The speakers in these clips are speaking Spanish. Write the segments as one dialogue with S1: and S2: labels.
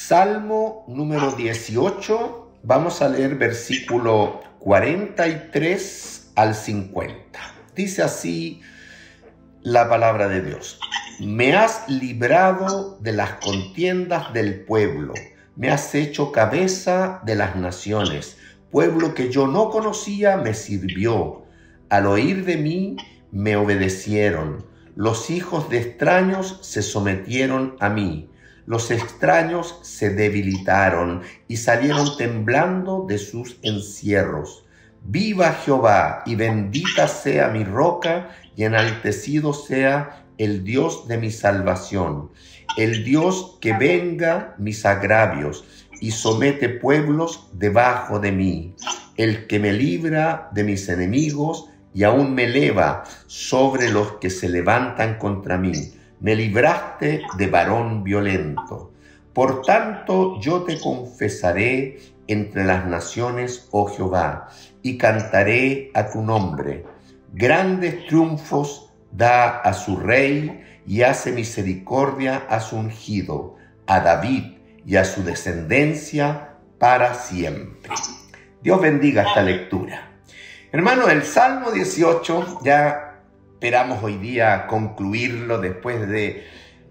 S1: Salmo número 18, vamos a leer versículo 43 al 50. Dice así la palabra de Dios. Me has librado de las contiendas del pueblo, me has hecho cabeza de las naciones. Pueblo que yo no conocía me sirvió, al oír de mí me obedecieron. Los hijos de extraños se sometieron a mí. Los extraños se debilitaron y salieron temblando de sus encierros. Viva Jehová y bendita sea mi roca y enaltecido sea el Dios de mi salvación. El Dios que venga mis agravios y somete pueblos debajo de mí. El que me libra de mis enemigos y aún me eleva sobre los que se levantan contra mí. Me libraste de varón violento. Por tanto, yo te confesaré entre las naciones, oh Jehová, y cantaré a tu nombre. Grandes triunfos da a su rey y hace misericordia a su ungido, a David y a su descendencia para siempre. Dios bendiga esta lectura. Hermano, el Salmo 18 ya esperamos hoy día concluirlo después de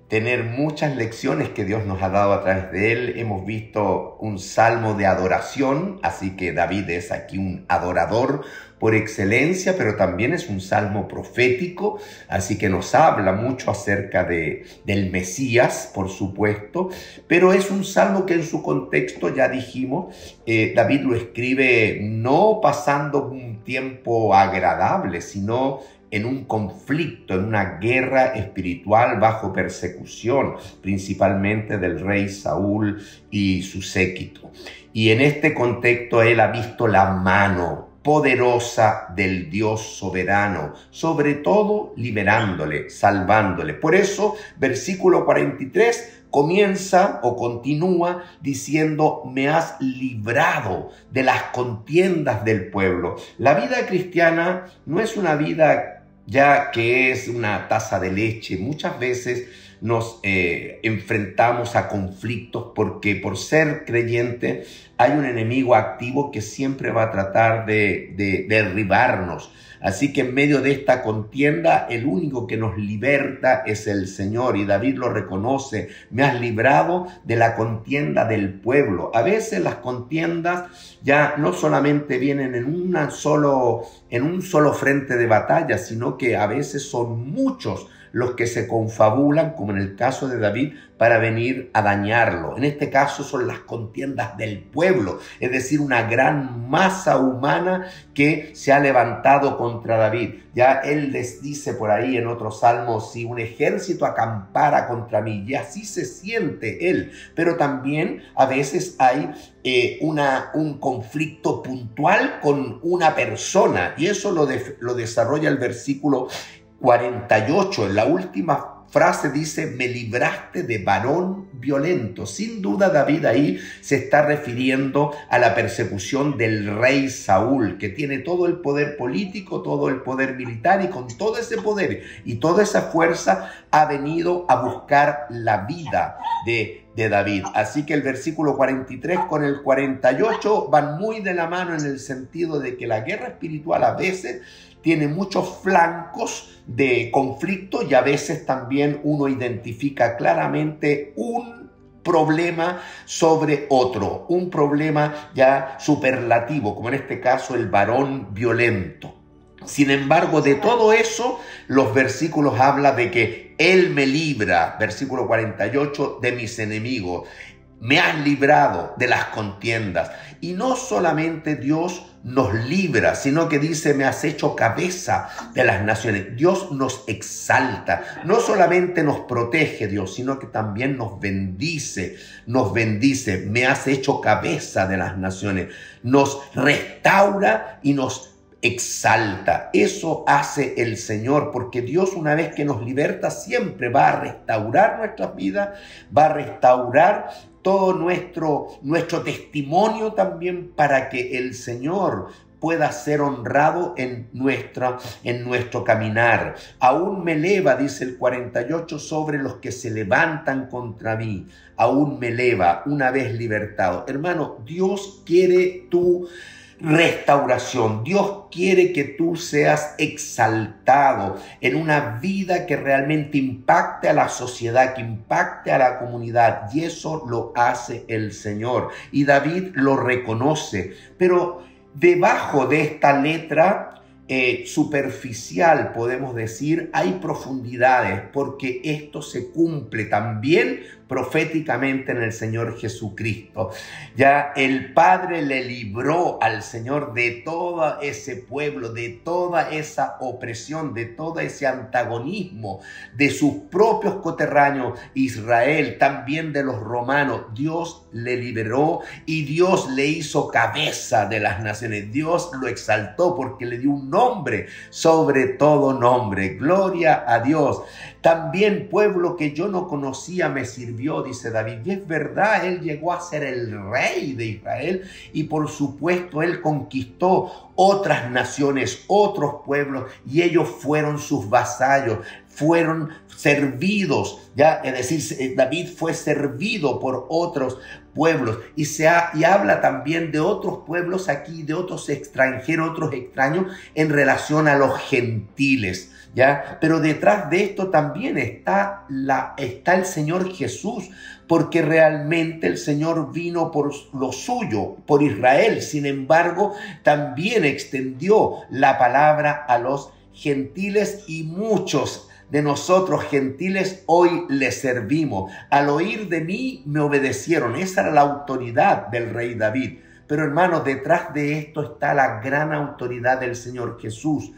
S1: tener muchas lecciones que Dios nos ha dado a través de él. Hemos visto un salmo de adoración, así que David es aquí un adorador por excelencia, pero también es un salmo profético, así que nos habla mucho acerca del Mesías, por supuesto, pero es un salmo que en su contexto, ya dijimos, David lo escribe no pasando un tiempo agradable, sino en un conflicto, en una guerra espiritual bajo persecución, principalmente del rey Saúl y su séquito. Y en este contexto él ha visto la mano poderosa del Dios soberano, sobre todo liberándole, salvándole. Por eso, versículo 43 comienza o continúa diciendo, me has librado de las contiendas del pueblo. La vida cristiana no es una vida ya que es una taza de leche. Muchas veces nos enfrentamos a conflictos porque por ser creyente hay un enemigo activo que siempre va a tratar de derribarnos. Así que en medio de esta contienda, el único que nos liberta es el Señor. Y David lo reconoce, me has librado de la contienda del pueblo. A veces las contiendas ya no solamente vienen en un solo frente de batalla, sino que a veces son muchos los que se confabulan, como en el caso de David, para venir a dañarlo. En este caso son las contiendas del pueblo, es decir, una gran masa humana que se ha levantado contra David. Ya él les dice por ahí en otro salmo, si un ejército acampara contra mí, y así se siente él. Pero también a veces hay un conflicto puntual con una persona, y eso lo desarrolla el versículo 48, en la última frase dice, me libraste de varón violento. Sin duda David ahí se está refiriendo a la persecución del rey Saúl, que tiene todo el poder político, todo el poder militar, y con todo ese poder y toda esa fuerza ha venido a buscar la vida de David. Así que el versículo 43 con el 48 van muy de la mano en el sentido de que la guerra espiritual a veces tiene muchos flancos de conflicto y a veces también uno identifica claramente un problema sobre otro, un problema ya superlativo, como en este caso el varón violento. Sin embargo, de todo eso, los versículos hablan de que Él me libra, versículo 48, de mis enemigos. Me has librado de las contiendas. Y no solamente Dios nos libra, sino que dice, me has hecho cabeza de las naciones. Dios nos exalta. No solamente nos protege Dios, sino que también nos bendice. Nos bendice. Me has hecho cabeza de las naciones. Nos restaura y nos exalta. Eso hace el Señor, porque Dios, una vez que nos liberta, siempre va a restaurar nuestras vidas, va a restaurar todo nuestro testimonio también, para que el Señor pueda ser honrado en nuestro caminar. Aún me eleva, dice el 48, sobre los que se levantan contra mí. Aún me eleva una vez libertado. Hermano, Dios quiere tu restauración. Dios quiere que tú seas exaltado en una vida que realmente impacte a la sociedad, que impacte a la comunidad. Y eso lo hace el Señor. Y David lo reconoce. Pero debajo de esta letra superficial, podemos decir, hay profundidades, porque esto se cumple también proféticamente en el Señor Jesucristo. Ya el Padre le libró al Señor de todo ese pueblo, de toda esa opresión, de todo ese antagonismo de sus propios coterráneos, Israel, también de los romanos. Dios le liberó y Dios le hizo cabeza de las naciones. Dios lo exaltó porque le dio un nombre sobre todo nombre. Gloria a Dios. También pueblo que yo no conocía me sirvió, dice David. Y es verdad, él llegó a ser el rey de Israel y por supuesto él conquistó otras naciones, otros pueblos, y ellos fueron sus vasallos, fueron servidos, ya, es decir, David fue servido por otros pueblos y habla también de otros pueblos aquí, de otros extranjeros, otros extraños en relación a los gentiles. ¿Ya? Pero detrás de esto también está el Señor Jesús, porque realmente el Señor vino por lo suyo, por Israel. Sin embargo, también extendió la palabra a los gentiles y muchos de nosotros gentiles hoy le servimos. Al oír de mí me obedecieron. Esa era la autoridad del rey David. Pero hermanos, detrás de esto está la gran autoridad del Señor Jesús.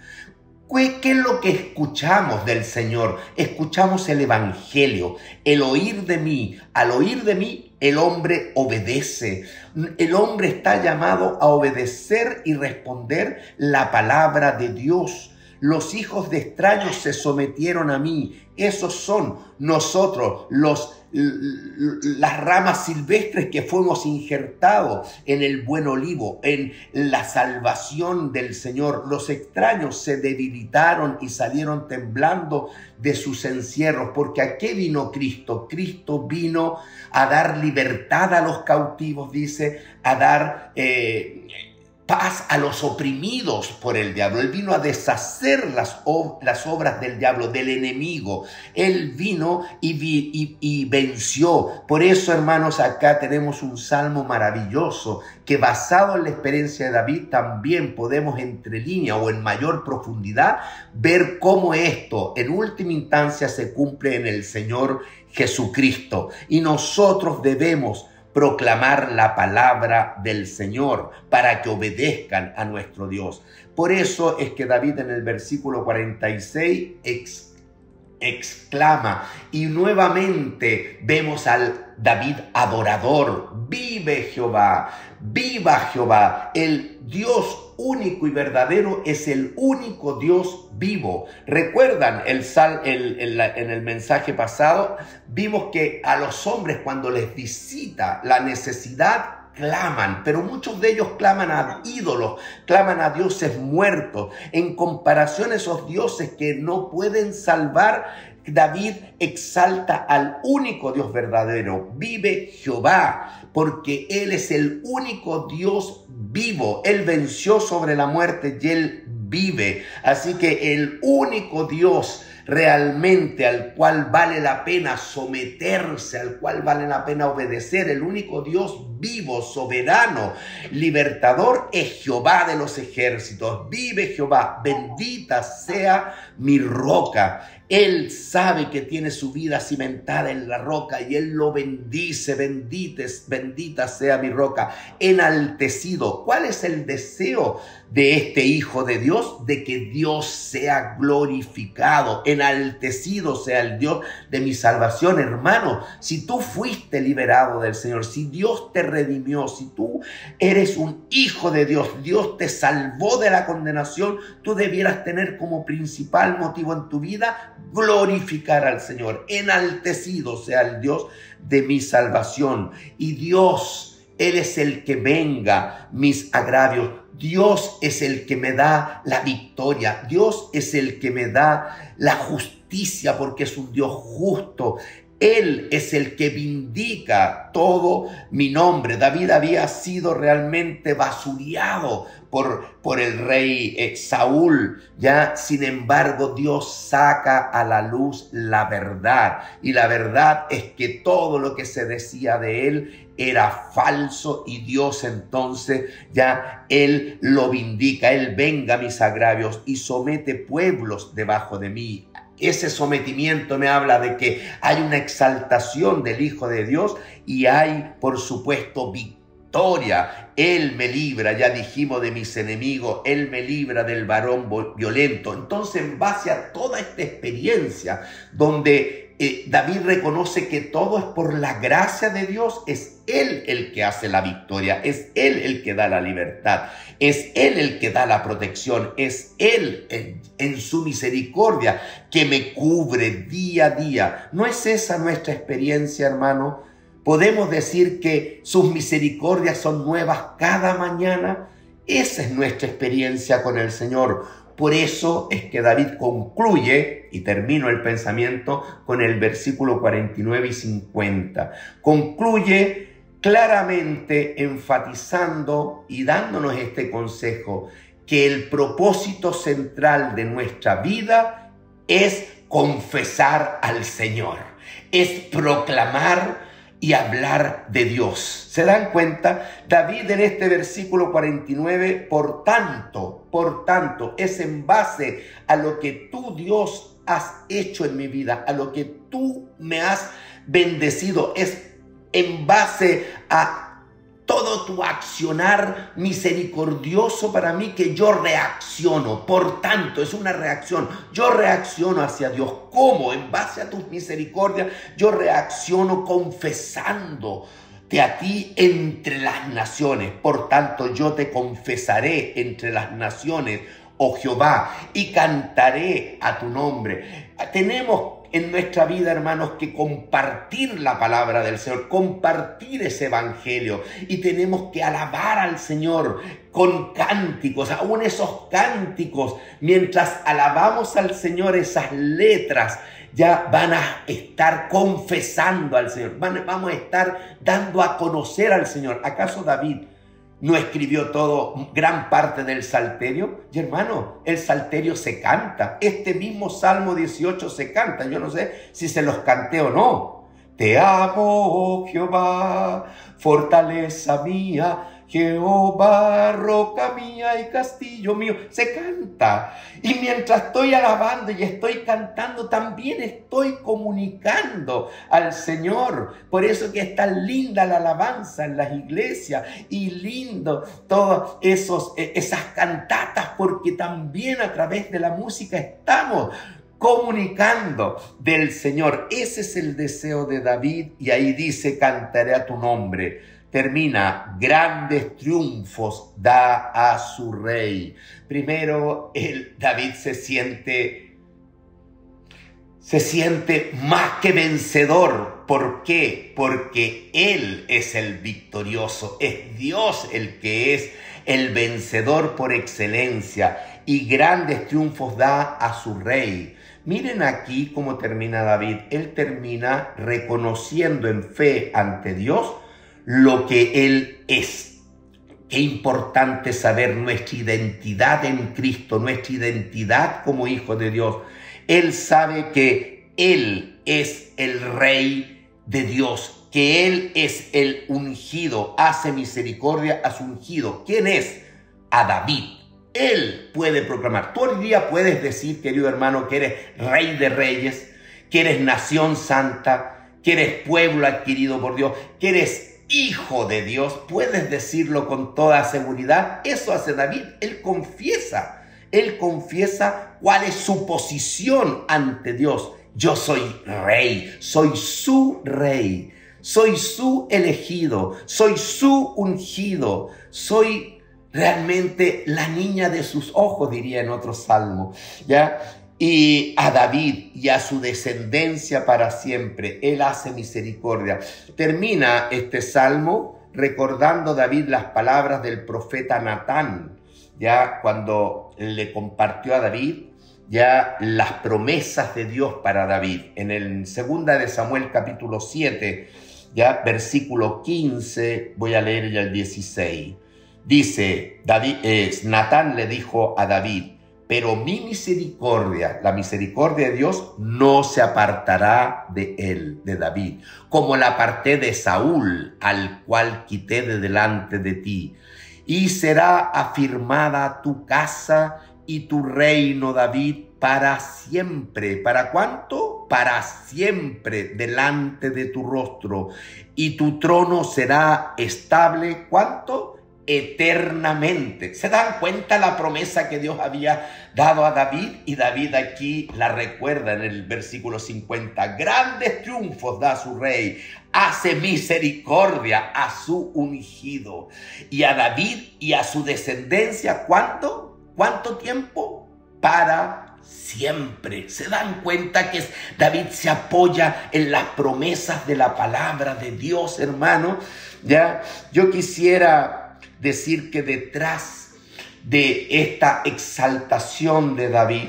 S1: ¿Qué es lo que escuchamos del Señor? Escuchamos el Evangelio, el oír de mí. Al oír de mí, el hombre obedece. El hombre está llamado a obedecer y responder la palabra de Dios. Los hijos de extraños se sometieron a mí. Esos son nosotros, las ramas silvestres que fuimos injertados en el buen olivo, en la salvación del Señor. Los extraños se debilitaron y salieron temblando de sus encierros. Porque ¿a qué vino Cristo? Cristo vino a dar libertad a los cautivos, dice, a dar paz a los oprimidos por el diablo. Él vino a deshacer las obras del diablo, del enemigo. Él vino y venció. Por eso, hermanos, acá tenemos un salmo maravilloso que, basado en la experiencia de David, también podemos entre líneas o en mayor profundidad ver cómo esto en última instancia se cumple en el Señor Jesucristo. Y nosotros debemos proclamar la palabra del Señor para que obedezcan a nuestro Dios. Por eso es que David en el versículo 46 exclama, y nuevamente vemos al David adorador: vive Jehová, viva Jehová. El Dios único y verdadero es el único Dios vivo. ¿Recuerdan en el mensaje pasado? Vimos que a los hombres, cuando les visita la necesidad, claman, pero muchos de ellos claman a ídolos, claman a dioses muertos. En comparación a esos dioses que no pueden salvar, David exalta al único Dios verdadero. Vive Jehová, porque Él es el único Dios vivo. Él venció sobre la muerte y Él vive. Así que el único Dios realmente al cual vale la pena someterse, al cual vale la pena obedecer, el único Dios vivo, soberano, libertador, es Jehová de los ejércitos. Vive Jehová, bendita sea mi roca. Él sabe que tiene su vida cimentada en la roca y Él lo bendice. Bendita sea mi roca. Enaltecido. ¿Cuál es el deseo de este Hijo de Dios? De que Dios sea glorificado. Enaltecido sea el Dios de mi salvación. Hermano, si tú fuiste liberado del Señor, si Dios te redimió, si tú eres un hijo de Dios, Dios te salvó de la condenación, tú debieras tener como principal motivo en tu vida glorificar al Señor. Enaltecido sea el Dios de mi salvación. Y Dios Él es el que venga mis agravios. Dios es el que me da la victoria. Dios es el que me da la justicia porque es un Dios justo. Él es el que vindica todo mi nombre. David había sido realmente basureado por el rey Saúl. Ya, sin embargo, Dios saca a la luz la verdad. Y la verdad es que todo lo que se decía de él era falso, y Dios entonces ya Él lo vindica. Él venga mis agravios y somete pueblos debajo de mí. Ese sometimiento me habla de que hay una exaltación del Hijo de Dios y hay, por supuesto, victoria. Él me libra, ya dijimos, de mis enemigos. Él me libra del varón violento. Entonces, en base a toda esta experiencia, donde David reconoce que todo es por la gracia de Dios, es Él el que hace la victoria, es Él el que da la libertad, es Él el que da la protección, es Él en su misericordia que me cubre día a día. ¿No es esa nuestra experiencia, hermano? Podemos decir que sus misericordias son nuevas cada mañana. Esa es nuestra experiencia con el Señor. Por eso es que David concluye, y termino el pensamiento con el versículo 49 y 50. Concluye claramente enfatizando y dándonos este consejo, que el propósito central de nuestra vida es confesar al Señor, es proclamar y hablar de Dios. ¿Se dan cuenta? David en este versículo 49, por tanto, es en base a lo que tú, Dios, has hecho en mi vida, a lo que tú me has bendecido, es en base a todo tu accionar misericordioso para mí que yo reacciono. Por tanto, es una reacción. Yo reacciono hacia Dios. ¿Cómo? En base a tus misericordias, yo reacciono confesándote a ti entre las naciones. Por tanto, yo te confesaré entre las naciones, oh Jehová, y cantaré a tu nombre. Tenemos en nuestra vida, hermanos, que compartir la palabra del Señor, compartir ese evangelio, y tenemos que alabar al Señor con cánticos. Aún esos cánticos, mientras alabamos al Señor, esas letras ya van a estar confesando al Señor, vamos a estar dando a conocer al Señor. ¿Acaso David no escribió gran parte del Salterio? Y hermano, el Salterio se canta. Este mismo Salmo 18 se canta. Yo no sé si se los canté o no. Te amo, oh Jehová, fortaleza mía, Jehová, roca mía y castillo mío. Se canta. Y mientras estoy alabando y estoy cantando, también estoy comunicando al Señor. Por eso que es tan linda la alabanza en las iglesias y lindo todas esas cantatas, porque también a través de la música estamos comunicando del Señor. Ese es el deseo de David, y ahí dice: cantaré a tu nombre. Termina: grandes triunfos da a su rey. Primero, David se siente más que vencedor. ¿Por qué? Porque Él es el victorioso. Es Dios el que es el vencedor por excelencia. Y grandes triunfos da a su rey. Miren aquí cómo termina David. Él termina reconociendo en fe ante Dios lo que Él es. Qué importante saber nuestra identidad en Cristo, nuestra identidad como hijo de Dios. Él sabe que Él es el Rey de Dios, que Él es el ungido, hace misericordia a su ungido. ¿Quién es? A David. Él puede proclamar. Tú hoy día puedes decir, querido hermano, que eres Rey de Reyes, que eres nación santa, que eres pueblo adquirido por Dios, que eres Hijo de Dios. Puedes decirlo con toda seguridad. Eso hace David. Él confiesa cuál es su posición ante Dios. Yo soy rey, soy su rey, soy su elegido, soy su ungido, soy realmente la niña de sus ojos, diría en otro salmo, ¿ya? Y a David y a su descendencia para siempre, Él hace misericordia. Termina este salmo recordando David las palabras del profeta Natán, ya cuando le compartió a David ya las promesas de Dios para David. En el 2 de Samuel capítulo 7, ya versículo 15, voy a leer ya el 16. Dice, Natán le dijo a David: pero mi misericordia, la misericordia de Dios, no se apartará de él, de David, como la aparté de Saúl, al cual quité de delante de ti. Y será afirmada tu casa y tu reino, David, para siempre. ¿Para cuánto? Para siempre delante de tu rostro. Y tu trono será estable, ¿cuánto? Eternamente. ¿Se dan cuenta la promesa que Dios había dado a David? Y David aquí la recuerda en el versículo 50. Grandes triunfos da a su rey, hace misericordia a su ungido. Y a David y a su descendencia, ¿cuánto? ¿Cuánto tiempo? Para siempre. ¿Se dan cuenta que David se apoya en las promesas de la palabra de Dios, hermano? Ya, yo quisiera decir que detrás de esta exaltación de David,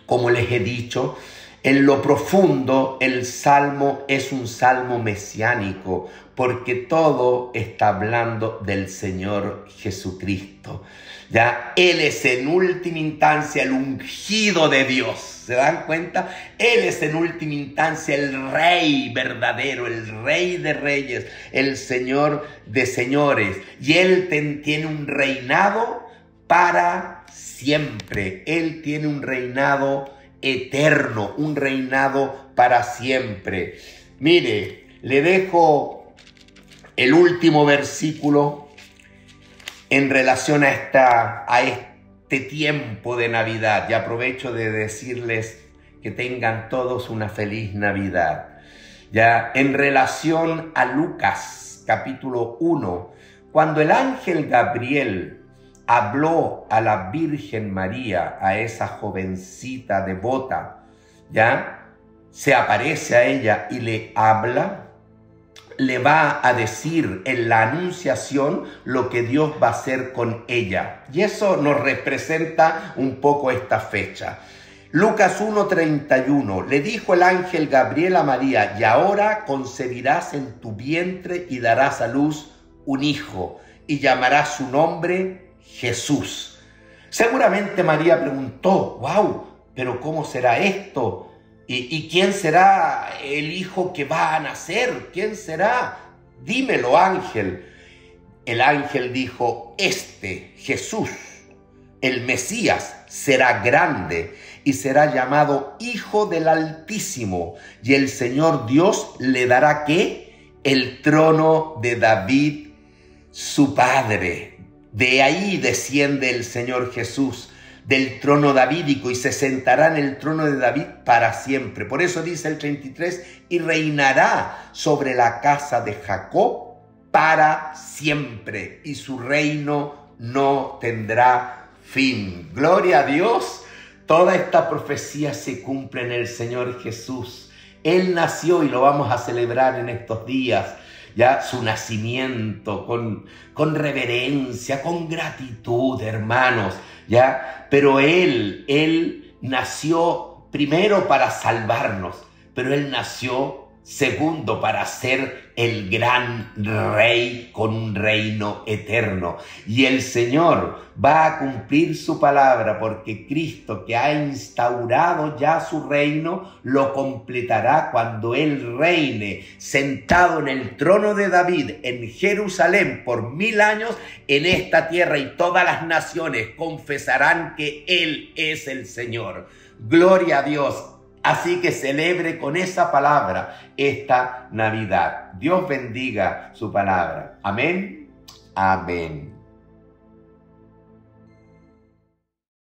S1: como les he dicho, en lo profundo el salmo es un salmo mesiánico, porque todo está hablando del Señor Jesucristo. Ya, Él es en última instancia el ungido de Dios. ¿Se dan cuenta? Él es en última instancia el Rey verdadero, el Rey de reyes, el Señor de señores. Y Él tiene un reinado para siempre. Él tiene un reinado eterno, un reinado para siempre. Mire, le dejo el último versículo en relación a este tiempo de Navidad, y aprovecho de decirles que tengan todos una feliz Navidad. Ya en relación a Lucas capítulo 1, cuando el ángel Gabriel habló a la Virgen María, a esa jovencita devota, ya se aparece a ella y le habla, le va a decir en la anunciación lo que Dios va a hacer con ella. Y eso nos representa un poco esta fecha. Lucas 1:31, le dijo el ángel Gabriel a María: y ahora concebirás en tu vientre y darás a luz un hijo, y llamarás su nombre Jesús. Seguramente María preguntó: wow, pero ¿cómo será esto? ¿Y quién será el hijo que va a nacer? ¿Quién será? Dímelo, ángel. El ángel dijo: Jesús, el Mesías, será grande y será llamado Hijo del Altísimo. Y el Señor Dios le dará, ¿qué? El trono de David, su padre. De ahí desciende el Señor Jesús, del trono davídico, y se sentará en el trono de David para siempre. Por eso dice el 33, y reinará sobre la casa de Jacob para siempre, y su reino no tendrá fin. Gloria a Dios. Toda esta profecía se cumple en el Señor Jesús. Él nació y lo vamos a celebrar en estos días. Ya su nacimiento con reverencia, con gratitud, hermanos, ya, pero Él nació primero para salvarnos, pero Él nació segundo para ser el gran rey con un reino eterno. Y el Señor va a cumplir su palabra, porque Cristo, que ha instaurado ya su reino, lo completará cuando Él reine sentado en el trono de David en Jerusalén por 1000 años en esta tierra, y todas las naciones confesarán que Él es el Señor. Gloria a Dios. Así que celebre con esa palabra esta Navidad. Dios bendiga su palabra. Amén. Amén.